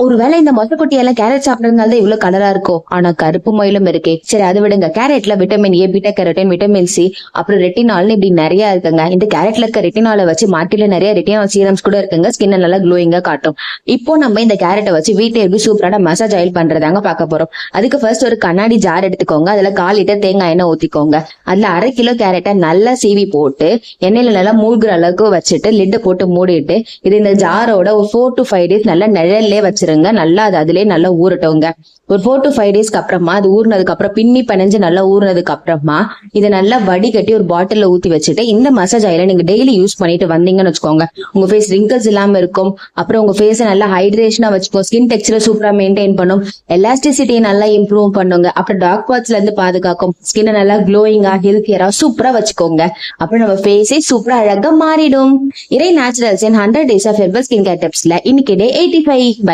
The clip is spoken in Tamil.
ஒருவேளை இந்த மொசக்குட்டி எல்லாம் கேரட் சாப்பிடறதுனால தான் இவ்வளவு கலரா இருக்கும். ஆனா கருப்பு மயிலும் இருக்கே. சரி அதை விடுங்க. கேரட்ல vitamin A, beta carotene, vitamin C, அப்புறம் ரெட்டினால்னு இப்படி நிறைய இருக்குங்க. இந்த கேரட்ல இருக்க ரெட்டினால வச்சு மார்க்கெட்ல நிறைய ரெட்டினால் சீரம்ஸ் கூட இருக்குங்க. ஸ்கின் நல்லா க்ளோயிங்கா காட்டும். இப்போ நம்ம இந்த கேரட்டை வச்சு வீட்டை எப்படி சூப்பரான மசாஜ் ஆயில் பண்றதாங்க பார்க்க போறோம். அதுக்கு ஃபர்ஸ்ட் ஒரு கண்ணாடி ஜார் எடுத்துக்கோங்க. அதுல 1/4 லிட்டர் தேங்காய் எண்ணெய் ஊத்திக்கோங்க. அதுல 1/2 கிலோ கேரட்டை நல்லா சீவி போட்டு எண்ணெயில நல்லா மூழ்கிற அளவுக்கு வச்சுட்டு லிட்டை போட்டு மூடிட்டு இது இந்த ஜாரோட ஒரு 4 to 5 days நல்லா நிழல்லே வச்சிருங்க. நல்லா அது அதுலயே நல்லா ஊறட்டோங்க. ஒரு 4 to 5 daysக்கு அப்புறமா அது ஊறினதுக்கு அப்புறம் பின்னி பனஞ்சு நல்லா ஊறினதுக்கு அப்புறமா இதை நல்லா வடிகட்டி ஒரு பாட்டில்ல ஊத்தி வச்சுட்டு இந்த மசாஜ் ஆயில நீங்க டெய்லி யூஸ் பண்ணிட்டு வந்தீங்கன்னு வச்சுக்கோங்க. உங்க ஃபேஸ் ரிங்கல்ஸ் இல்லாம இருக்கும். அப்புறம் உங்க ஃபேஸ் நல்லா ஹைட்ரேஷனா வச்சுக்கோம். ஸ்கின் டெக்ஸ்சரை சூப்பரா மெயின்டைன் பண்ணும். எலாஸ்டிசிட்டியை நல்லா இம்ப்ரூவ் பண்ணுங்க. அப்புறம் டார்க் ஸ்பாட்ஸ்ல இருந்து பாதுகாக்கும். ஸ்கின் நல்லா க்ளோயிங்கா ஹெல்த்தியரா சூப்பரா வச்சுக்கோங்க. அப்புறம் நம்ம ஃபேஸே சூப்பரா அழகா மாறிடும். இறை naturals in 100 days of herbal skincare tips ல இன்னைக்கு டே 85.